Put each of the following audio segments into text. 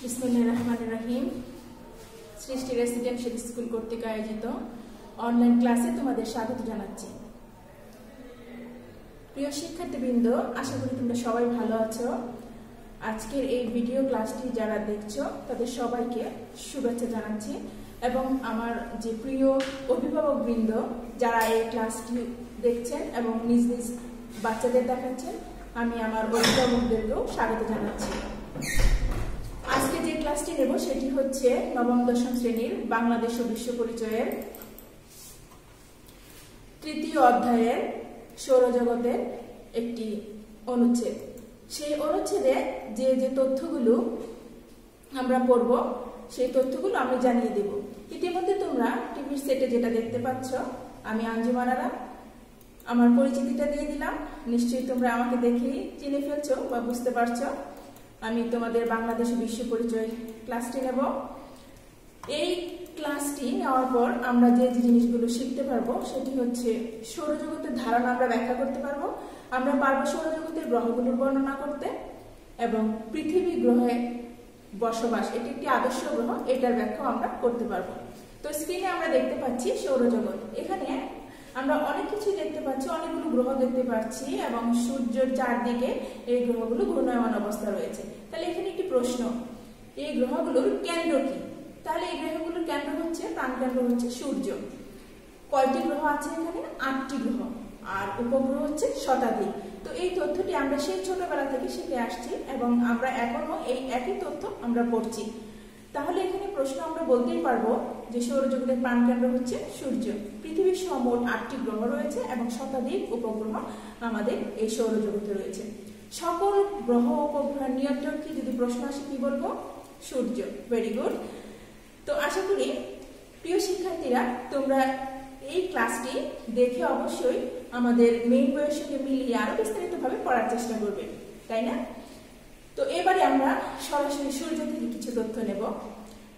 বিসমিল্লাহির রহমানির রহিম। সৃষ্টি রেসিডেন্সিয়াল স্কুল কর্তৃক আয়োজিত অনলাইন ক্লাসে তোমাদের স্বাগত জানাচ্ছি। প্রিয় শিক্ষার্থীবৃন্দ, আশা করি তোমরা সবাই ভালো আছো। আজকের এই ভিডিও ক্লাসটি যারা দেখছো তাদের সবাইকে শুভেচ্ছা জানাচ্ছি এবং আমার যে প্রিয় অভিভাবকবৃন্দ যারা এই ক্লাসটি দেখছেন এবং নিজ নিজ বাচ্চাদের দেখাচ্ছেন, আমি আমার অভিভাবকদেরকেও স্বাগত জানাচ্ছি। আজকে যে ক্লাসটি নেব সেটি হচ্ছে নবম দশম শ্রেণীর বাংলাদেশ ও বিশ্ব পরিচয়ের তৃতীয় অধ্যায়ের সৌরজগতের একটি অনুচ্ছেদ। সেই অনুচ্ছেদে যে যে তথ্যগুলো আমরা পড়ব সেই তথ্যগুলো আমি জানিয়ে দেব। ইতিমধ্যে তোমরা টিভির সেটে যেটা দেখতে পাচ্ছ, আমি আঞ্জুমান আরা, আমার পরিচিতিটা দিয়ে দিলাম। নিশ্চয়ই তোমরা আমাকে দেখেই চিনে ফেলছো বা বুঝতে পারছো। আমি তোমাদের বাংলাদেশ বিশ্ব পরিচয় ক্লাসটি নেব। এই ক্লাসটি নেওয়ার পর আমরা যে জিনিসগুলো শিখতে পারবো সেটি হচ্ছে সৌরজগতের ধারণা আমরা ব্যাখ্যা করতে পারবো। আমরা পারবো সৌরজগতের গ্রহগুলোর বর্ণনা করতে এবং পৃথিবী গ্রহে বসবাস, এটি একটি আদর্শ গ্রহ, এটার ব্যাখ্যা আমরা করতে পারবো। তো স্ক্রিনে আমরা দেখতে পাচ্ছি সৌরজগৎ। এখানে আমরা অনেক কিছু দেখতে পাচ্ছি, অনেকগুলো গ্রহ দেখতে পাচ্ছি এবং সূর্যের চারদিকে এই গ্রহগুলো ঘূর্ণায়মান অবস্থা রয়েছে। তাহলে এখানে একটি প্রশ্ন, এই গ্রহগুলোর কেন্দ্র কি? তাহলে এই গ্রহগুলোর কেন্দ্র হচ্ছে, প্রাণকেন্দ্র হচ্ছে সূর্য। কয়টি গ্রহ আছে এখানে? 8টি গ্রহ, আর উপগ্রহ হচ্ছে শতাধিক। তো এই তথ্যটি আমরা সেই ছোটবেলা থেকে শিখে আসছি এবং আমরা এখনো এই একই তথ্য আমরা পড়ছি। তাহলে এখানে প্রশ্ন আমরা বলতেই পারবো যে সৌরজগতের প্রাণকেন্দ্র হচ্ছে সূর্য। পৃথিবীর সহ মোট 8টি গ্রহ রয়েছে এবং শতাধিক উপগ্রহ আমাদের এই সৌরজগতে রয়েছে। সকল গ্রহ উপগ্রহের নিয়ন্ত্রক কি যদি প্রশ্ন আসে, কি বলবো? সূর্য। Very good. তো আশা করি প্রিয় শিক্ষার্থীরা তোমরা এই ক্লাসটি দেখে অবশ্যই আমাদের মেইন বইয়ের সঙ্গে মিলিয়ে আরো বিস্তারিতভাবে পড়ার চেষ্টা করবে, তাই না? তো এবারে আমরা সরাসরি সূর্য থেকে কিছু তথ্য নেব।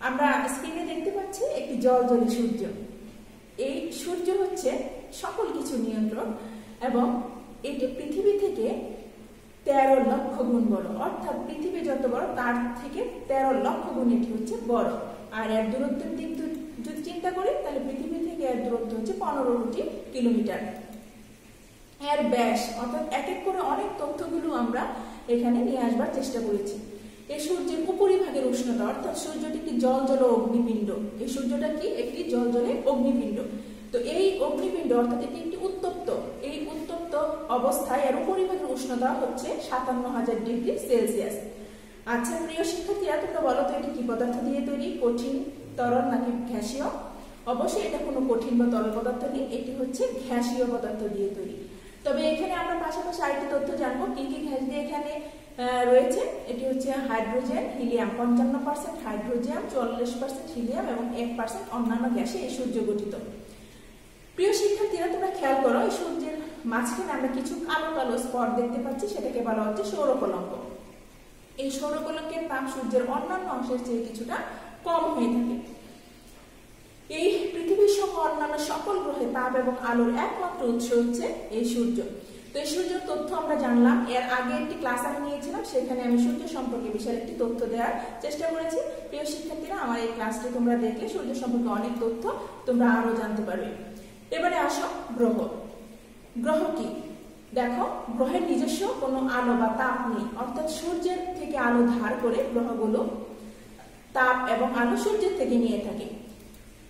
আমরা স্ক্রিনে দেখতে পাচ্ছি একটি জ্বলজ্বলে সূর্য। এই সূর্য হচ্ছে সকল কিছু নিয়ন্ত্রণ এবং এটি পৃথিবী থেকে 13 লক্ষ গুণ বড়, অর্থাৎ পৃথিবী যত বড় তার থেকে 13 লক্ষ গুণ এটি হচ্ছে বড়। আর এর দূরত্বের দিক যদি চিন্তা করি তাহলে পৃথিবী থেকে এর দূরত্ব হচ্ছে 15 কোটি কিলোমিটার। এর ব্যাস, অর্থাৎ এক এক করে অনেক তথ্যগুলো আমরা এখানে নিয়ে আসবার চেষ্টা করেছি। এই সূর্যের উপরিভাগের উষ্ণতা, অর্থাৎ সূর্যটি একটি জ্বলজ্বলে অগ্নিপিণ্ড। এই সূর্যটা কি? একটি জ্বলজ্বলে অগ্নিপিণ্ড। তো এই অগ্নিপিণ্ড অর্থাৎ এটি একটি উত্তপ্ত, এই উত্তপ্ত অবস্থায় এর উপরিভাগের উষ্ণতা হচ্ছে 57,000 ডিগ্রি সেলসিয়াস। আচ্ছা প্রিয় শিক্ষার্থীরা, তোমরা বলো তো এটি কি পদার্থ দিয়ে তৈরি? কঠিন, তরল নাকি গ্যাসীয়? অবশ্যই এটা কোনো কঠিন বা তরল পদার্থ নেই, এটি হচ্ছে গ্যাসীয় পদার্থ দিয়ে তৈরি। তবে এখানে আমরা পাশাপাশি আরেকটি তথ্য জানবো কি কি গ্যাস দিয়ে এখানে রয়েছে। এটি হচ্ছে হাইড্রোজেন, হিলিয়াম 55% হাইড্রোজেন, 44% হিলিয়াম এবং 1% অন্যান্য গ্যাসে এই সূর্য গঠিত। প্রিয় শিক্ষার্থীরা তোমরা খেয়াল করো, এই সূর্যের মাঝখানে আমরা কিছু কালো কালো স্পট দেখতে পাচ্ছি, সেটাকে বলা হচ্ছে সৌরকলঙ্ক। এই সৌরকলঙ্কের তাপ সূর্যের অন্যান্য অংশের চেয়ে কিছুটা কম হয়ে থাকে। এই পৃথিবীর সহ অন্যান্য সকল গ্রহে তাপ এবং আলোর একমাত্র উৎস হচ্ছে এই সূর্য। তো এই সূর্যের তথ্য আমরা জানলাম। এর আগে একটি ক্লাস আমি নিয়েছিলাম, সেখানে আমি সূর্য সম্পর্কে বিশাল একটি তথ্য দেওয়ার চেষ্টা করেছি। প্রিয় শিক্ষার্থীরা, আমার এই ক্লাসটি তোমরা দেখলে সূর্য সম্পর্কে অনেক তথ্য তোমরা আরো জানতে পারবে। এবারে আসো গ্রহ। গ্রহ কি? দেখো, গ্রহের নিজস্ব কোনো আলো বা তাপ নেই, অর্থাৎ সূর্যের থেকে আলো ধার করে গ্রহগুলো তাপ এবং আলো সূর্যের থেকে নিয়ে থাকে।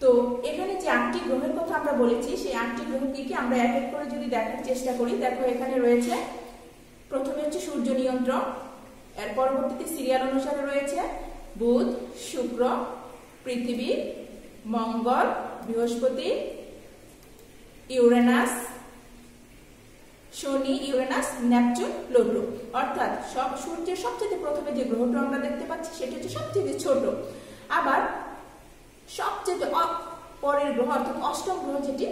তো এখানে যে 8টি গ্রহের কথা আমরা বলেছি, সেই 8টি গ্রহ কি কি আমরা এক এক করে যদি দেখার চেষ্টা করি, দেখো এখানে রয়েছে প্রথমে হচ্ছে সূর্য নিয়ন্ত্রণ, এর পরবর্তীতে সিরিয়াল অনুসারে রয়েছে বুধ, শুক্র, পৃথিবী, মঙ্গল, বৃহস্পতি, ইউরেনাস, শনি, ইউরেনাস, নেপচুন, প্লুটো। অর্থাৎ সব সূর্যের সবচেয়ে প্রথমে যে গ্রহটা আমরা দেখতে পাচ্ছি সেটা হচ্ছে সবচেয়ে ছোট। আবার সবচেয়ে পরের গ্রহ অর্থাৎ অষ্টম গ্রহ যেটি,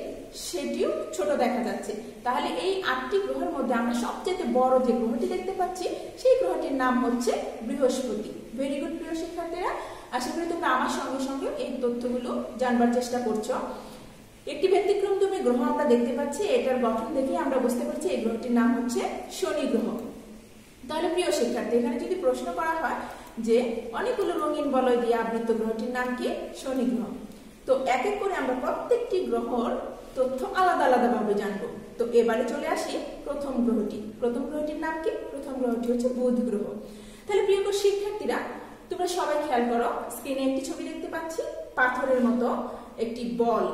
সেটিও ছোট দেখা যাচ্ছে। তাহলে এই 8টি গ্রহের মধ্যে আমরা সবচেয়ে বড় যে গ্রহটি দেখতে পাচ্ছি সেই গ্রহটির নাম হচ্ছে বৃহস্পতি। ভেরি গুড প্রিয় শিক্ষার্থীরা, আশা করি তোমরা আমার সঙ্গে সঙ্গে এই তথ্যগুলো জানবার চেষ্টা করছো। একটি ব্যতিক্রমধর্মী গ্রহ আমরা দেখতে পাচ্ছি, এটার গঠন দেখে আমরা বুঝতে পারছি এই গ্রহটির নাম হচ্ছে শনি গ্রহ। তাহলে প্রিয় শিক্ষার্থী, এখানে যদি প্রশ্ন করা হয় যে অনেকগুলো রঙিন বলয় দিয়ে আবৃত গ্রহটির নাম কি? শনি গ্রহ। তো এক এক করে আমরা প্রত্যেকটি গ্রহর তথ্য আলাদা আলাদা ভাবে জানবো। তো এবারে চলে আসি প্রথম গ্রহটি। প্রথম গ্রহটির নাম কি? প্রথম গ্রহটি হচ্ছে বুধ গ্রহ। তাহলে প্রিয় শিক্ষার্থীরা, তোমরা সবাই খেয়াল করো, স্ক্রিনে একটি ছবি দেখতে পাচ্ছি, পাথরের মতো একটি বল,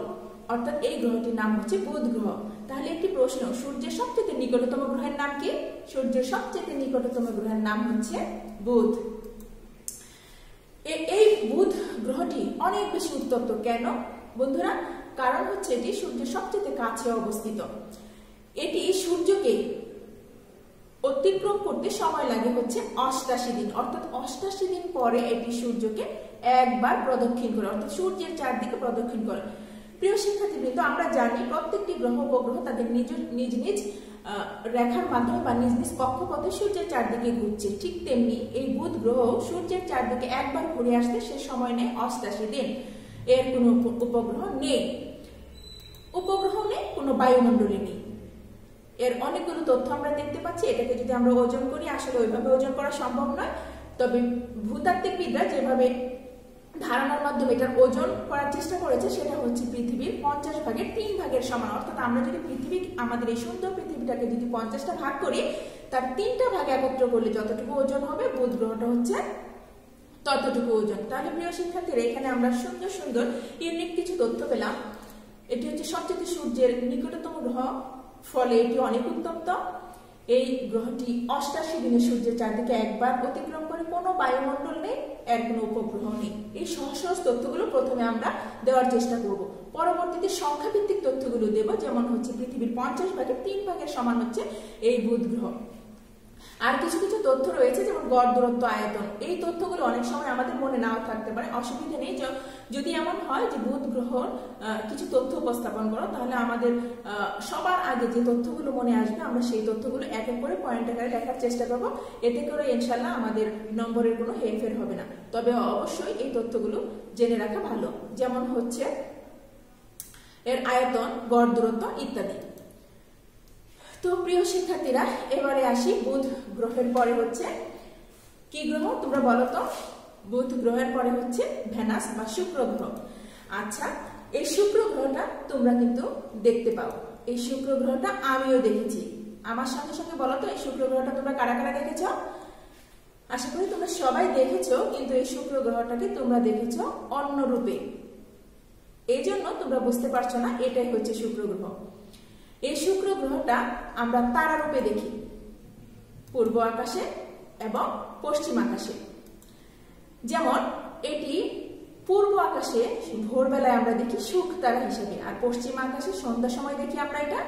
অর্থাৎ এই গ্রহটির নাম হচ্ছে বুধ গ্রহ। তাহলে একটি প্রশ্ন, সূর্যের সবচেয়ে নিকটতম গ্রহের নাম কি? সূর্যের সবচেয়ে নিকটতম গ্রহের নাম হচ্ছে বুধ। এই বুধ গ্রহটি অনেক বেশি উত্তপ্ত। কেন বন্ধুরা? কারণ হচ্ছে এটি সূর্যের সবচেয়ে কাছে অবস্থিত। এটি সূর্যকে অতিক্রম করতে সময় লাগে হচ্ছে 88 দিন, অর্থাৎ 88 দিন পরে এটি সূর্যকে একবার প্রদক্ষিণ করে, অর্থাৎ সূর্যের চারদিকে প্রদক্ষিণ করে। প্রিয় শিক্ষার্থীবৃন্দ, আমরা জানি প্রত্যেকটি গ্রহ উপগ্রহ তাদের নিজ নিজ রেখার মাধ্যমে বা নিজ নিজ কক্ষপথে সূর্যের চারদিকে ঘুরছে। ঠিক তেমনি এই বুধ গ্রহ সূর্যের চারদিকে একবার ঘুরে আসতে সে সময় নেয় 88 দিন। এর কোনো উপগ্রহ নেই, উপগ্রহ নেই, কোনো বায়ুমণ্ডলী নেই। এর অনেকগুলো তথ্য আমরা দেখতে পাচ্ছি। এটাকে যদি আমরা ওজন করি, আসলে ওইভাবে ওজন করা সম্ভব নয়। তবে ভূতাত্ত্বিকবিদরা যেভাবে ধারণার মাধ্যমে এটার ওজন করার চেষ্টা করেছে, সেটা হচ্ছে পৃথিবীর 50 ভাগের 3 ভাগের সমান। অর্থাৎ আমরা যদি আমাদের এই সুন্দর পৃথিবীটাকে যদি 50টা ভাগ করি, তার 3টা ভাগ একত্র করলে যতটুকু ওজন হবে, বুধ গ্রহটা হচ্ছে ততটুকু ওজন। তাহলে প্রিয় শিক্ষার্থীরা, এখানে আমরা সুন্দর সুন্দর ইউনিক কিছু তথ্য পেলাম। এটি হচ্ছে সবচেয়ে সূর্যের নিকটতম গ্রহ, ফলে এটি অনেক উত্তপ্ত। এই গ্রহটি 88 দিনে সূর্যের চারদিকে একবার অতিক্রম করে, কোনো বায়ুমণ্ডল নেই, এর কোনো উপগ্রহ নেই। এই সহজ সহজ তথ্যগুলো প্রথমে আমরা দেওয়ার চেষ্টা করব, পরবর্তীতে সংখ্যাভিত্তিক তথ্যগুলো দেব, যেমন হচ্ছে পৃথিবীর 50 ভাগের 3 ভাগের সমান হচ্ছে এই বুধ গ্রহ। আর কিছু কিছু তথ্য রয়েছে, যেমন গড় দূরত্ব, আয়তন। এই তথ্যগুলো অনেক সময় আমাদের মনে নাও থাকতে পারে, অসুবিধা নেই। যদি এমন হয় যে বুধ গ্রহর কিছু তথ্য উপস্থাপন করো, তাহলে আমাদের সবার আগে যে তথ্যগুলো মনে আসবে, আমরা সেই তথ্যগুলো এক এক করে পয়েন্ট আকারে লেখার চেষ্টা করব। এতে করে ইনশাল্লাহ আমাদের নম্বরের কোনো হেরফের হবে না। তবে অবশ্যই এই তথ্যগুলো জেনে রাখা ভালো, যেমন হচ্ছে এর আয়তন, গড় দূরত্ব ইত্যাদি। তো প্রিয় শিক্ষার্থীরা, এবারে আসি বুধ গ্রহের পরে হচ্ছে কি গ্রহ? তোমরা বলো তো। বুধ গ্রহের পরে হচ্ছে ভেনাস বা শুক্র গ্রহ। আচ্ছা, এই শুক্র গ্রহটা তোমরা কিন্তু দেখতে পাও। এই শুক্র গ্রহটা আমিও দেখেছি। আমার সঙ্গে সঙ্গে বলো তো, এই শুক্র গ্রহটা তোমরা কারা কারা দেখেছ? আশা করি তোমরা সবাই দেখেছো, কিন্তু এই শুক্র গ্রহটাকে তোমরা দেখেছো অন্য রূপে। এই জন্য তোমরা বুঝতে পারছো না এটাই হচ্ছে শুক্র গ্রহ। এই শুক্র গ্রহটা আমরা তারা রূপে দেখি, পূর্ব আকাশে এবং পশ্চিম আকাশে। যেমন এটি পূর্ব আকাশে ভোরবেলায় আমরা দেখি সুখ তারা হিসেবে, আর পশ্চিম আকাশে সন্ধ্যার সময় দেখি আমরা এটা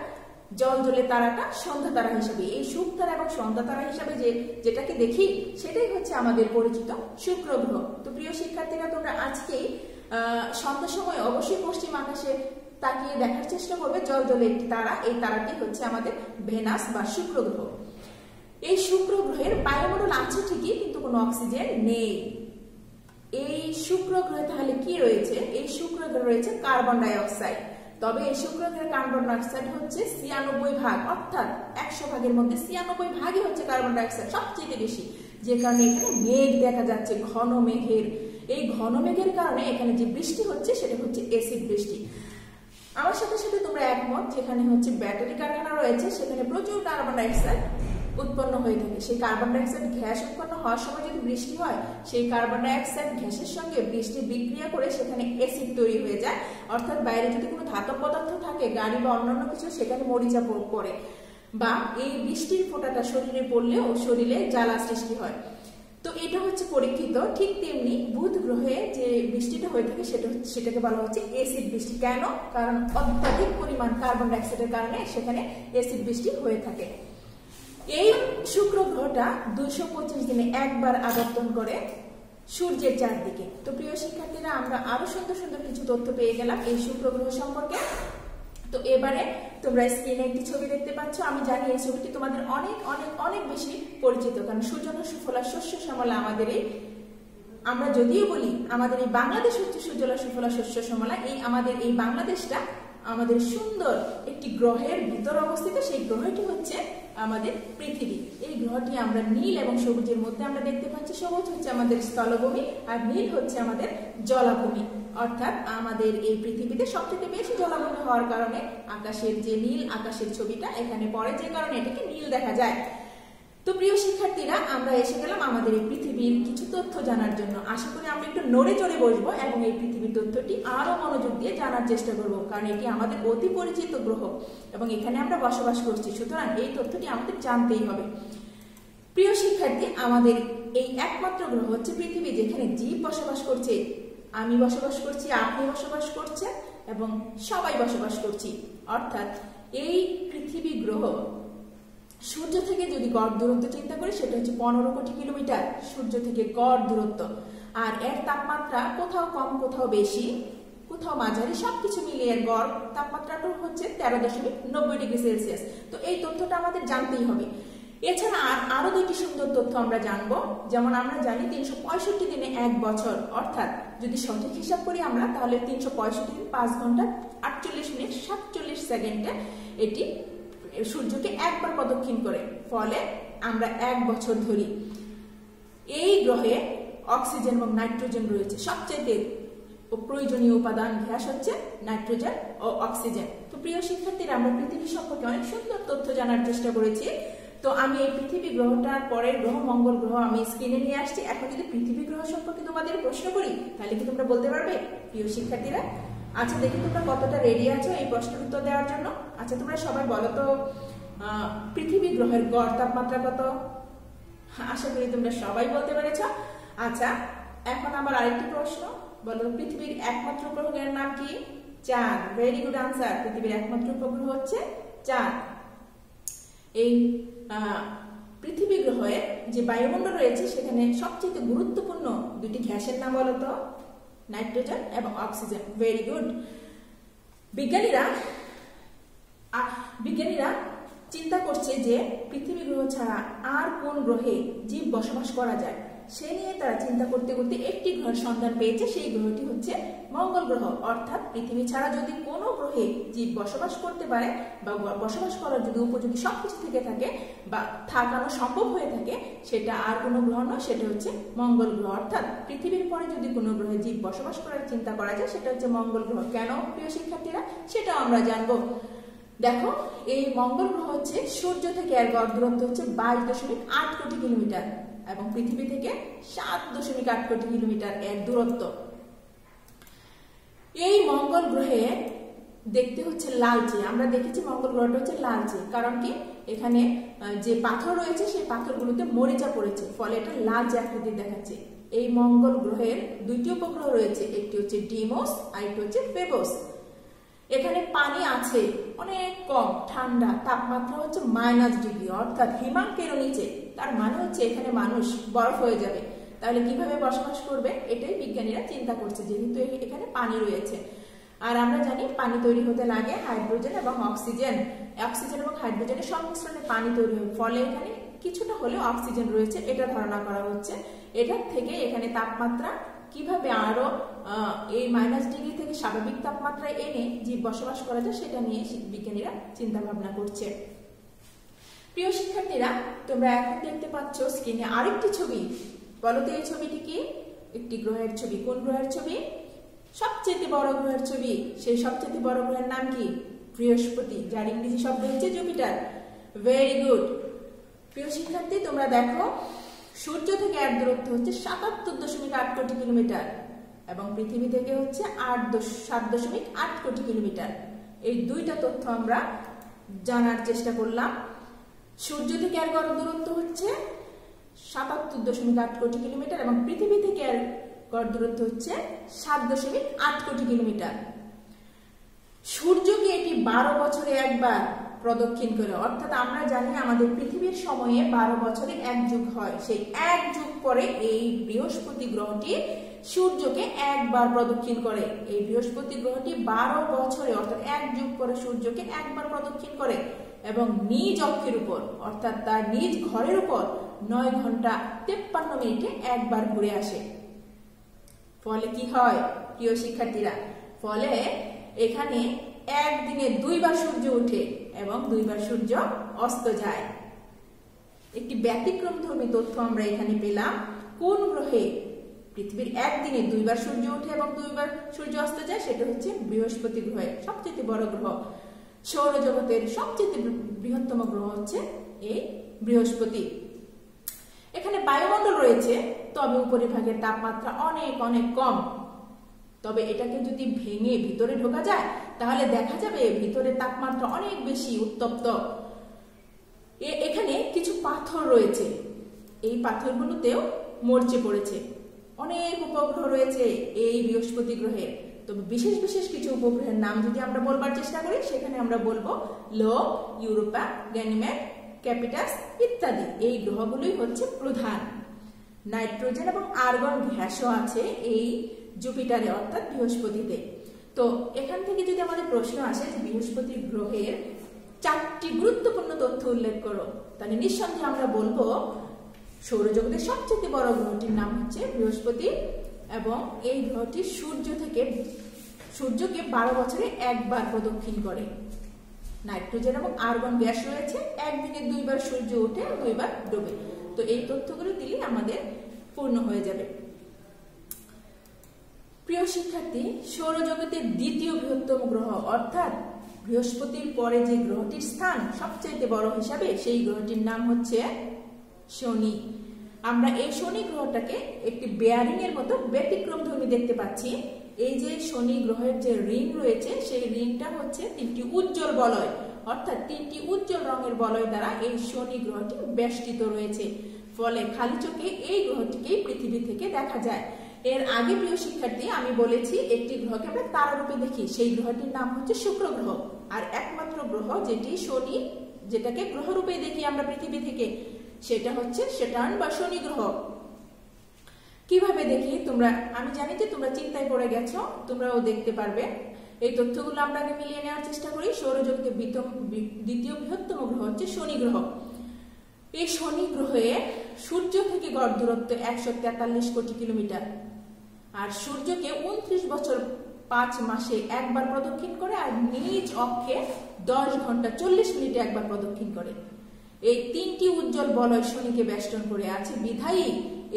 জলজলে তারাটা সন্ধ্যা তারা হিসেবে। এই সুখ তারা এবং সন্ধ্যা তারা হিসেবে যেটাকে দেখি, সেটাই হচ্ছে আমাদের পরিচিত শুক্র গ্রহ। তো প্রিয় শিক্ষার্থীরা, তোমরা আজকেই সন্ধ্যার সময় অবশ্যই পশ্চিম আকাশে তাকিয়ে দেখার চেষ্টা করবে জলজলে একটি তারা। এই তারাটি হচ্ছে আমাদের ভেনাস বা শুক্র গ্রহ। এই শুক্র গ্রহের বায়ুমণ্ডল আছে ঠিকই, কিন্তু কোনো অক্সিজেন নেই। এই শুক্র গ্রহে তাহলে কি রয়েছে? এই শুক্র গ্রহে রয়েছে কার্বন ডাই অক্সাইড। তবে এই শুক্র গ্রহের কার্বন ডাই অক্সাইড হচ্ছে 96 ভাগ, অর্থাৎ 100 ভাগের মধ্যে 96 ভাগই হচ্ছে কার্বন ডাই অক্সাইড, সবচেয়ে বেশি। যে কারণে এখানে মেঘ দেখা যাচ্ছে, ঘন মেঘের। এই ঘন মেঘের কারণে এখানে যে বৃষ্টি হচ্ছে, সেটা হচ্ছে অ্যাসিড বৃষ্টি। আমার সাথে সাথে তোমরা একমত, যেখানে হচ্ছে ব্যাটারি কারখানা রয়েছে, সেখানে প্রচুর কার্বন ডাই অক্সাইড উৎপন্ন হয়ে থাকে। সেই কার্বন ডাই অক্সাইড গ্যাস উৎপন্ন হওয়ার সময় যদি বৃষ্টি হয়, সেই কার্বন ডাই অক্সাইড গ্যাসের সঙ্গে বৃষ্টি বিক্রিয়া করে সেখানে অ্যাসিড তৈরি হয়ে যায়। অর্থাৎ বাইরে যদি কোনো ধাতব পদার্থ থাকে, গাড়ি বা অন্যান্য কিছু, সেখানে মরিচা পড়ে, বা এই বৃষ্টির ফোঁটাটা শরীরে পড়লেও শরীরে জ্বালা সৃষ্টি হয়। তো এটা হচ্ছে পরীক্ষিত। ঠিক তেমনি বুধ গ্রহে যে বৃষ্টিটা হয়ে থাকে, সেটাকে বলা হচ্ছে অ্যাসিড বৃষ্টি। কেন? কারণ অত্যাধিক পরিমাণ কার্বন ডাই অক্সাইডের কারণে সেখানে অ্যাসিড বৃষ্টি হয়ে থাকে। এই শুক্র গ্রহটা 225 দিনে একবার আবর্তন করে সূর্যের চারদিকে। তো প্রিয় শিক্ষার্থীরা, আমরা আরো সুন্দর সুন্দর কিছু তথ্য পেয়ে গেলাম এই শুক্র গ্রহ সম্পর্কে। তো এবারে তোমরা স্ক্রিনে একটি ছবি দেখতে পাচ্ছ। আমি জানি এই ছবিটি তোমাদের অনেক অনেক অনেক বেশি পরিচিত, কারণ সুজলা সুফলা শস্য শ্যামলা আমাদের এই, আমরা যদিও বলি আমাদের এই বাংলাদেশ হচ্ছে সুজলা সুফলা শস্য শ্যামলা, এই আমাদের এই বাংলাদেশটা আমাদের সুন্দর একটি গ্রহের ভিতর অবস্থিত। সেই গ্রহটি হচ্ছে আমাদের পৃথিবী। এই গ্রহটি আমরা নীল এবং সবুজের মধ্যে আমরা দেখতে পাচ্ছি। সবুজ হচ্ছে আমাদের স্থলভূমি আর নীল হচ্ছে আমাদের জলাভূমি। অর্থাৎ আমাদের এই পৃথিবীতে সবথেকে বেশি জলাভূমি হওয়ার কারণে আকাশের যে নীল আকাশের ছবিটা এখানে পড়ে, যে কারণে এটাকে নীল দেখা যায়। তো প্রিয় শিক্ষার্থীরা, আমরা এসে গেলাম আমাদের এই পৃথিবীর কিছু তথ্য জানার জন্য। আশা করি আমরা একটু নড়ে চড়ে বসবো এবং এই পৃথিবীর তথ্যটি আরো মনোযোগ দিয়ে জানার চেষ্টা করব, কারণ এটি আমাদের অতি পরিচিত গ্রহ এবং এখানে আমরা বসবাস করছি। সুতরাং এই তথ্যটি আমাদের জানতেই হবে। প্রিয় শিক্ষার্থী, আমাদের এই একমাত্র গ্রহ হচ্ছে পৃথিবী, যেখানে জীব বসবাস করছে। আমি বসবাস করছি, আপনি বসবাস করছেন এবং সবাই বসবাস করছি। অর্থাৎ এই পৃথিবী গ্রহ সূর্য থেকে যদি গড় দূরত্ব চিন্তা করি, সেটা হচ্ছে 15 কোটি কিলোমিটার সূর্য থেকে গড় দূরত্ব। আর এর তাপমাত্রা কোথাও কম কোথাও বেশি কোথাও মাঝারি, সবকিছু মিলিয়ে এর গড় তাপমাত্রাটা হচ্ছে 13.90 ডিগ্রি সেলসিয়াস। তো এই তথ্যটা আমাদের জানতেই হবে। এছাড়া আরো দুইটি সুন্দর তথ্য আমরা জানবো। যেমন আমরা জানি 365 দিনে এক বছর, অর্থাৎ যদি সঠিক হিসাব করি আমরা, তাহলে 365 দিন 5 ঘন্টা 48 মিনিট 47 সেকেন্ডে এটি সূর্যকে একবার প্রদক্ষিণ করে, ফলে আমরা এক বছর ধরি। এই গ্রহে অক্সিজেন এবং নাইট্রোজেন রয়েছে। সবচেয়ে প্রয়োজনীয় উপাদান গ্যাস হচ্ছে নাইট্রোজেন ও অক্সিজেন। তো প্রিয় শিক্ষার্থীরা, আমরা পৃথিবী সম্পর্কে অনেক সুন্দর তথ্য জানার চেষ্টা করেছি। তো আমি এই পৃথিবী গ্রহটার পরের গ্রহ মঙ্গল গ্রহ আমি স্ক্রিনে নিয়ে আসছি। এখন যদি পৃথিবী গ্রহ সম্পর্কে তোমাদের প্রশ্ন করি, তাহলে কি তোমরা বলতে পারবে প্রিয় শিক্ষার্থীরা? আচ্ছা, দেখি তোমরা কতটা রেডি আছো এই প্রশ্নের উত্তর দেওয়ার জন্য। আচ্ছা, তোমরা সবাই বলো তো পৃথিবী গ্রহের গড় তাপমাত্রা কত? আশা করি তোমরা সবাই বলতে পেরেছ। আচ্ছা, এখন আবার আরেকটি প্রশ্ন, বলো পৃথিবীর একমাত্র উপগ্রহের নাম কি? চাঁদ। Very good answer. পৃথিবীর একমাত্র উপগ্রহ হচ্ছে চাঁদ। এই পৃথিবী গ্রহে যে বায়ুমণ্ডল রয়েছে, সেখানে সবচেয়ে গুরুত্বপূর্ণ দুটি গ্যাসের নাম বলো তো? নাইট্রোজেন এবং অক্সিজেন। Very good. বিজ্ঞানীরা চিন্তা করছে যে পৃথিবী গ্রহ ছাড়া আর কোন গ্রহে জীব বসবাস করা যায়। সে নিয়ে তারা চিন্তা করতে করতে একটি গ্রহের সন্ধান পেয়েছে। সেই গ্রহটি হচ্ছে মঙ্গল গ্রহ। অর্থাৎ পৃথিবী ছাড়া যদি কোনো গ্রহে জীব বসবাস করতে পারে বা বসবাস করার যদি উপযোগী সবকিছু থেকে থাকে বা থাকানো সম্ভব হয়ে থাকে, সেটা আর কোনো গ্রহ নয়, সেটা হচ্ছে মঙ্গল গ্রহ। অর্থাৎ পৃথিবীর পরে যদি কোনো গ্রহে জীব বসবাস করার চিন্তা করা যায়, সেটা হচ্ছে মঙ্গল গ্রহ। কেন প্রিয় শিক্ষার্থীরা, সেটাও আমরা জানবো। দেখো, এই মঙ্গল গ্রহ হচ্ছে সূর্য থেকে এর গড় দূরত্ব হচ্ছে 22.8 কোটি কিলোমিটার এবং পৃথিবী থেকে 7.8 কোটি কিলোমিটার এর দূরত্ব। এই মঙ্গল গ্রহে দেখতে হচ্ছে লালচে। আমরা দেখেছি মঙ্গল গ্রহটা হচ্ছে লালচে, কারণ কি এখানে যে পাথর রয়েছে সেই পাথরগুলোতে মরিচা পড়েছে, ফলে এটা লালচে আকৃতির দেখাচ্ছে। এই মঙ্গল গ্রহের দুইটি উপগ্রহ রয়েছে, একটি হচ্ছে ডিমোস আর একটি হচ্ছে ফেবোস। এখানে পানি আছে অনেক কম, ঠান্ডা, তাপমাত্রা হচ্ছে -ডিগ্রি, অর্থাৎ হিমাঙ্কেরও নিচে। তার মানে হচ্ছে এখানে মানুষ বরফ হয়ে যাবে। তাহলে কিভাবে বসবাস করবে, এটাই বিজ্ঞানীরা চিন্তা করছে, যেহেতু এখানে পানি রয়েছে। আর আমরা জানি পানি তৈরি হতে লাগে হাইড্রোজেন এবং অক্সিজেন। অক্সিজেন এবং হাইড্রোজেনের সংমিশ্রণে পানি তৈরি হয়, ফলে এখানে কিছুটা হলেও অক্সিজেন রয়েছে, এটা ধারণা করা হচ্ছে। এটার থেকে এখানে তাপমাত্রা কিভাবে আরো এই -ডিগ্রি থেকে স্বাভাবিক তাপমাত্রায় এনে জীব বসবাস করা যায়, সেটা নিয়ে বিজ্ঞানীরা চিন্তা ভাবনা করছে। প্রিয় শিক্ষার্থীরা, তোমরা এখন দেখতে পাচ্ছ স্ক্রিনে আরেকটি ছবি। বলো তো এই ছবিটি কি? একটি গ্রহের ছবি। কোন গ্রহের ছবি? সবচেয়ে বড় গ্রহের ছবি। সেই সবচেয়ে বড় গ্রহের নাম কি? বৃহস্পতি, যার ইংরেজি শব্দ হচ্ছে জুপিটার। Very good. প্রিয় শিক্ষার্থী, তোমরা দেখো সূর্য থেকে এর দূরত্ব হচ্ছে 77.8 কোটি কিলোমিটার এবং পৃথিবী থেকে হচ্ছে 7.8 কোটি কিলোমিটার। এই দুইটা তথ্য আমরা জানার চেষ্টা করলাম। সূর্য থেকে এর গড় দূরত্ব হচ্ছে 77.8 কোটি কিলোমিটার এবং পৃথিবী থেকে এর গড় দূরত্ব হচ্ছে 7.8 কোটি কিলোমিটার। সূর্যকে এটি 12 বছরে একবার প্রদক্ষিণ করে, অর্থাৎ আমরা জানি আমাদের পৃথিবীর সময়ে 12 বছরে এক যুগ হয়। সেই এক যুগ পরে এই বৃহস্পতি গ্রহটি সূর্যকে একবার প্রদক্ষিণ করে। এই বৃহস্পতি গ্রহটি 12 বছরে অর্থাৎ এক যুগ পরে সূর্যকে একবার প্রদক্ষিণ করে এবং নিজ অক্ষের উপর অর্থাৎ তার নিজ ঘরের উপর 9 ঘন্টা 53 মিনিটে একবার ঘুরে আসে। ফলে কি হয় প্রিয় শিক্ষার্থীরা? ফলে এখানে একদিনে দুইবার সূর্য ওঠে এবং দুইবার সূর্য অস্ত যায়। একটি ব্যতিক্রমধর্মী তথ্য আমরা এখানে পেলাম। কোন গ্রহে পৃথিবীর একদিনে দুইবার সূর্য ওঠে এবং দুইবার সূর্য অস্ত যায়? সেটা হচ্ছে বৃহস্পতি গ্রহে, সবচেয়ে বড় গ্রহ। সৌরজগতের সবচেয়ে বৃহত্তম গ্রহ হচ্ছে এই বৃহস্পতি। এখানে বায়ুমণ্ডল রয়েছে, তবে উপরিভাগের তাপমাত্রা অনেক অনেক কম। তবে এটাকে যদি ভেঙে ভিতরে ঢোকা যায় তাহলে দেখা যাবে ভিতরে তাপমাত্রা অনেক বেশি উত্তপ্ত। এখানে কিছু পাথর রয়েছে, এই পাথরগুলোতেও মরচে পড়েছে। অনেক উপগ্রহ রয়েছে এই বৃহস্পতি গ্রহের। তবে বিশেষ বিশেষ কিছু উপগ্রহের নাম যদি আমরা বলবার চেষ্টা করি, সেখানে আমরা বলবো লো, ইউরোপা, গ্যানিমেড, ক্যাপিটাস ইত্যাদি। এই গ্রহগুলোই হচ্ছে প্রধান। নাইট্রোজেন এবং আর্গন গ্যাসও আছে এই জুপিটারে অর্থাৎ বৃহস্পতিতে। তো এখান থেকে যদি আমাদের প্রশ্ন আসে যে বৃহস্পতি গ্রহের 4টি গুরুত্বপূর্ণ তথ্য উল্লেখ করো, তাহলে নিঃসন্দেহে আমরা বলবো সৌরজগতের সবচেয়ে বড় গ্রহটির নাম হচ্ছে বৃহস্পতি এবং এই গ্রহটি সূর্যকে 12 বছরে একবার প্রদক্ষিণ করে। নাইট্রোজেন এবং আর্গন গ্যাস রয়েছে, একদিনে দুইবার সূর্য ওঠে, দুইবার ডোবে। তো এই তথ্যগুলো দিলে আমাদের পূর্ণ হয়ে যাবে। প্রিয় শিক্ষার্থী, সৌরজগতের দ্বিতীয় বৃহত্তম গ্রহ অর্থাৎ বৃহস্পতির পরে যে গ্রহটির স্থান সবচেয়ে বড় হিসাবে, সেই গ্রহটির নাম হচ্ছে শনি। আমরা এই শনি গ্রহটাকে একটি বেয়ারিং এর মতো ব্যতিক্রমধর্মী দেখতে পাচ্ছি। এই যে শনি গ্রহের যে রিং রয়েছে, সেই রিংটা হচ্ছে 3টি উজ্জ্বল বলয়, অর্থাৎ 3টি উজ্জ্বল রঙের বলয় দ্বারা এই শনি গ্রহটি বেষ্টিত রয়েছে। ফলে খালি চোখে এই গ্রহটিকে পৃথিবী থেকে দেখা যায়। এর আগে প্রিয় শিক্ষার্থী আমি বলেছি একটি গ্রহকে আমরা তারারূপে দেখি, সেই গ্রহটির নাম হচ্ছে শুক্র গ্রহ। আর একমাত্র গ্রহ যেটি শনি, যেটাকে গ্রহরূপে দেখি আমরা পৃথিবী থেকে, সেটা হচ্ছে স্যাটার্ন বা শনি গ্রহ। কিভাবে দেখি আমি জানি যে তোমরা চিন্তায় পড়ে গেছো, তোমরাও দেখতে পারবে। এই তথ্যগুলো আমরা আগে মিলিয়ে নেওয়ার চেষ্টা করি। সৌরজগতের দ্বিতীয় বৃহত্তম গ্রহ হচ্ছে শনি গ্রহ। এই শনি গ্রহে সূর্য থেকে গড় দূরত্ব 143 কোটি কিলোমিটার। আর সূর্যকে 29 বছর 5 মাসে একবার প্রদক্ষিণ করে, আর নিজ অক্ষে 10 ঘন্টা 40 মিনিটে একবার প্রদক্ষিণ করে। এই 3টি উজ্জ্বল বলয় শনিকে বেষ্টন করে আছে বিধায়ী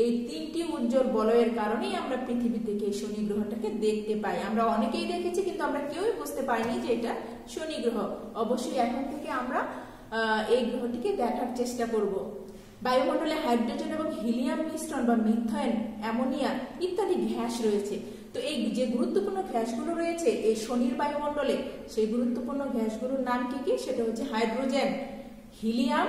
এই 3টি উজ্জ্বল বলয়ের কারণেই আমরা পৃথিবী থেকে শনি গ্রহটাকে দেখতে পাই। আমরা অনেকেই দেখেছি, কিন্তু আমরা কেউই বুঝতে পারিনি যে এটা শনি গ্রহ। অবশ্যই এখন থেকে আমরা এই গ্রহটিকে দেখার চেষ্টা করব। বায়ুমণ্ডলে হাইড্রোজেন এবং হিলিয়াম মিশ্রণ বা মিথেন, অ্যামোনিয়া ইত্যাদি গ্যাস রয়েছে। তো এই যে গুরুত্বপূর্ণ গ্যাসগুলো রয়েছে এই শনির বায়ুমণ্ডলে, সেই গুরুত্বপূর্ণ গ্যাসগুলোর নাম কি কি? সেটা হচ্ছে হাইড্রোজেন, হিলিয়াম,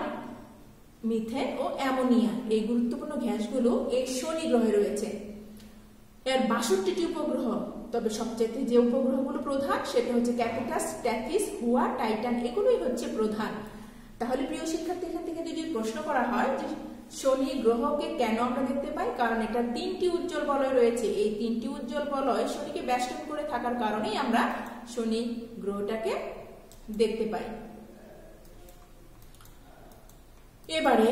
মিথেন ও অ্যামোনিয়া। এই গুরুত্বপূর্ণ গ্যাসগুলো এই শনি গ্রহে রয়েছে। এর 62টি উপগ্রহ, তবে সবচেয়ে যে উপগ্রহগুলো প্রধান সেটা হচ্ছে ক্যাপিটাস, ট্যাথিস, হুয়া, টাইটান, এগুলোই হচ্ছে প্রধান। তাহলে প্রিয় শিক্ষার্থী, এখান থেকে যদি প্রশ্ন করা হয় যে শনি গ্রহকে কেন আমরা দেখতে পাই, কারণ এটা 3টি উজ্জ্বল বলয় রয়েছে। এই 3টি উজ্জ্বল বলয় শনিকে বেষ্টন করে থাকার কারণেই আমরা শনি গ্রহটাকে দেখতে পাই। এবারে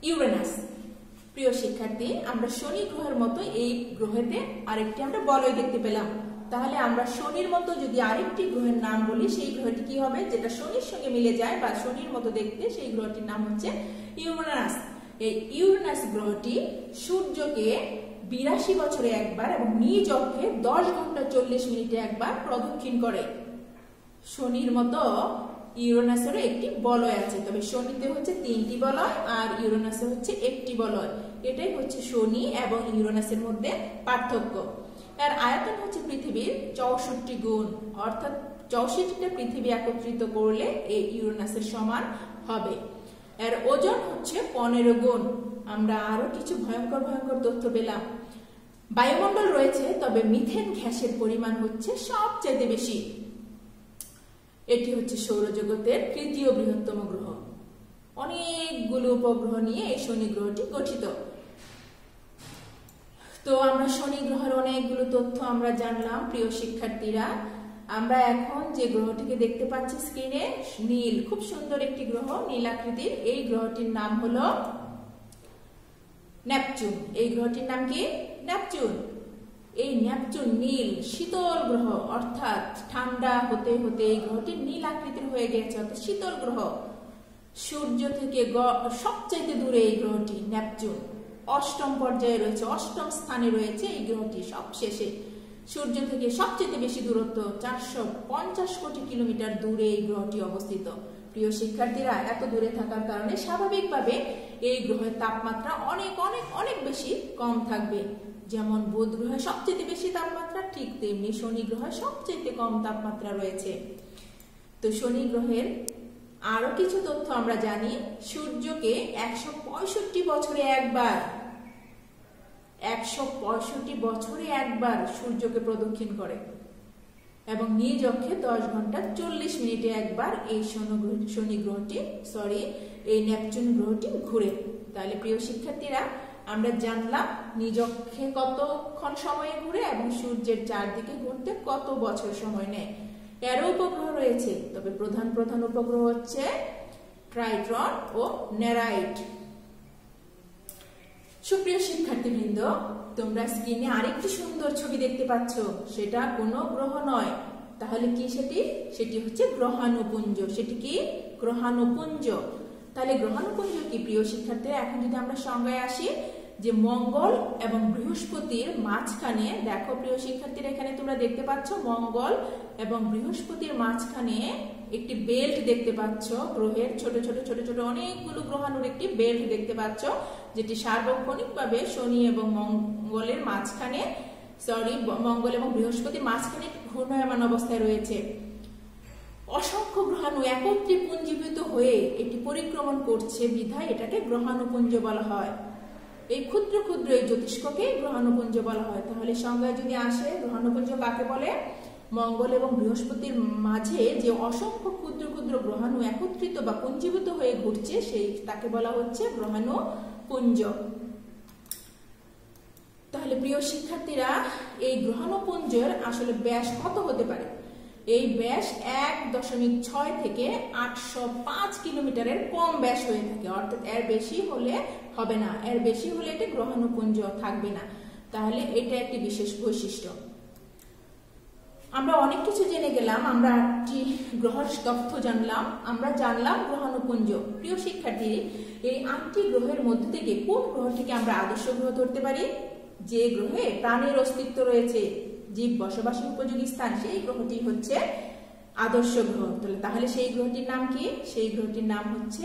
ইউরেনাস। প্রিয় শিক্ষার্থী, আমরা শনি গ্রহের মতো এই গ্রহেতে আরেকটি আমরা বলয় দেখতে পেলাম। তাহলে আমরা শনির মতো যদি আরেকটি গ্রহের নাম বলি, সেই গ্রহটি কি হবে? যেটা শনির সঙ্গে মিলে যায় বা শনির মতো দেখতে, সেই গ্রহটির নাম হচ্ছে ইউরেনাস। এই ইউরেনাস গ্রহটি সূর্যকে 82 বছরে একবার এবং নিজ অক্ষে 10 ঘন্টা 40 মিনিটে একবার প্রদক্ষিণ করে। শনির মতো ইউরেনাসেরও একটি বলয় আছে, তবে শনিতে হচ্ছে 3টি বলয় আর ইউরেনাসে হচ্ছে 1টি বলয়। এটাই হচ্ছে শনি এবং ইউরেনাসের মধ্যে পার্থক্য। এর আয়তন হচ্ছে পৃথিবীর 64 গুণ, অর্থাৎ 64টা পৃথিবী একত্রিত করলে এই ইউরেনাসের সমান হবে। এর ওজন হচ্ছে 15 গুণ। আমরা আরো কিছু ভয়ঙ্কর ভয়ঙ্কর তথ্য পেলাম। বায়ুমণ্ডল রয়েছে, তবে মিথেন গ্যাসের পরিমাণ হচ্ছে সবচেয়ে বেশি। এটি হচ্ছে সৌরজগতের 3য় বৃহত্তম গ্রহ। অনেকগুলো উপগ্রহ নিয়ে এই শনি গ্রহটি গঠিত। তো আমরা শনি গ্রহের অনেকগুলো তথ্য আমরা জানলাম। প্রিয় শিক্ষার্থীরা, আমরা এখন যে গ্রহটিকে দেখতে পাচ্ছি স্ক্রিনে, নীল, খুব সুন্দর একটি গ্রহ, নীল আকৃতির, এই গ্রহটির নাম হলো নেপচুন। এই গ্রহটির নাম কি? নেপচুন। এই নেপচুন নীল শীতল গ্রহ, অর্থাৎ ঠান্ডা হতে হতে এই গ্রহটি নীল আকৃতির হয়ে গেছে, অর্থাৎ শীতল গ্রহ। সূর্য থেকে সবচাইতে দূরে এই গ্রহটি নেপচুন, অষ্টম পর্যায়ে রয়েছে, অষ্টম স্থানে রয়েছে এই গ্রহটি। সবশেষে সূর্য থেকে সবচেয়ে বেশি দূরত্ব 450 কোটি কিলোমিটার দূরে এই গ্রহটি অবস্থিত। প্রিয় শিক্ষার্থীরা, এত দূরে থাকার কারণে স্বাভাবিকভাবে এই গ্রহের তাপমাত্রা অনেক অনেক অনেক বেশি কম থাকবে। যেমন বুধ গ্রহে সবচেয়ে বেশি তাপমাত্রা, ঠিক তেমনি শনি গ্রহে সবচেয়ে কম তাপমাত্রা রয়েছে। তো শনি গ্রহের আরো কিছু তথ্য আমরা জানি। সূর্যকে 165 বছরে একবার, 165 বছরে একবার সূর্যকে প্রদক্ষিণ করে এবং নিজ অক্ষে 10 ঘন্টা 40 মিনিটে একবার এই এই নেপচুন গ্রহটি ঘুরে। তাহলে প্রিয় শিক্ষার্থীরা, আমরা জানলাম নিজ অক্ষে কতক্ষণ সময়ে ঘুরে এবং সূর্যের চারদিকে ঘুরতে কত বছর সময় নেয়। এরও উপগ্রহ রয়েছে, তবে প্রধান প্রধান উপগ্রহ হচ্ছে ট্রাইটন ও নেরাইট। সুপ্রিয় শিক্ষার্থীবৃন্দ, তোমরা স্ক্রিনে আরেকটি সুন্দর ছবি দেখতে পাচ্ছ, সেটা কোনো গ্রহ নয়, তাহলে কি সেটি? সেটি হচ্ছে গ্রহাণুপুঞ্জ। সেটি কি? গ্রহাণুপুঞ্জ। তাহলে গ্রহাণুপুঞ্জ কি প্রিয় শিক্ষার্থীরা? এখন যদি আমরা সংজ্ঞায় আসি, যে মঙ্গল এবং বৃহস্পতির মাঝখানে, দেখো প্রিয় শিক্ষার্থীরা, এখানে তোমরা দেখতে পাচ্ছ মঙ্গল এবং বৃহস্পতির মাঝখানে একটি বেল্ট দেখতে পাচ্ছ, গ্রহের ছোট ছোট ছোট ছোট অনেকগুলো গ্রহাণুর একটি বেল্ট দেখতে পাচ্ছ, যেটি সার্বক্ষণিকভাবে শনি এবং মঙ্গলের মাঝখানে, মঙ্গল এবং বৃহস্পতির মাঝখানে ঘূর্ণায়মান অবস্থায় রয়েছে। অসংখ্য গ্রহাণু একত্রে পুঞ্জীভূত হয়ে একটি পরিক্রমণ করছে বিধায় এটাকে গ্রহাণুপুঞ্জ বলা হয়। এই ক্ষুদ্র ক্ষুদ্র এই জ্যোতিষ্ককে গ্রহাণুপুঞ্জ বলা হয়। তাহলে সংজ্ঞায় যদি আসে, গ্রহাণুপুঞ্জ কাকে বলে? মঙ্গল এবং বৃহস্পতির মাঝে যে অসংখ্য ক্ষুদ্র ক্ষুদ্র গ্রহাণু একত্রিত বা পুঞ্জীভূত হয়ে ঘুরছে, তাকে বলা হচ্ছে গ্রহাণুপুঞ্জ। তাহলে প্রিয় শিক্ষার্থীরা, এই গ্রহাণুপুঞ্জের আসলে ব্যাস কত হতে পারে? এই ব্যাস 1.6 থেকে 805 কিলোমিটারের কম ব্যাস হয়ে থাকে, অর্থাৎ এর বেশি হলে হবে না, এর বেশি হলে এটা গ্রহাণুপুঞ্জ থাকবে না। তাহলে এটা একটি বিশেষ বৈশিষ্ট্য। আমরা অনেক কিছু জেনে গেলাম, আমরা 8টি গ্রহের তথ্য জানলাম, আমরা জানলাম গ্রহাণুপুঞ্জ। প্রিয় শিক্ষার্থী, এই 8টি গ্রহের মধ্যে থেকে কোন গ্রহটিকে আমরা আদর্শ গ্রহ ধরতে পারি? যে গ্রহে প্রাণের অস্তিত্ব রয়েছে, জীব বসবাসের উপযোগী স্থান, সেই গ্রহটি হচ্ছে আদর্শ গ্রহ। তাহলে সেই গ্রহটির নাম কি? সেই গ্রহটির নাম হচ্ছে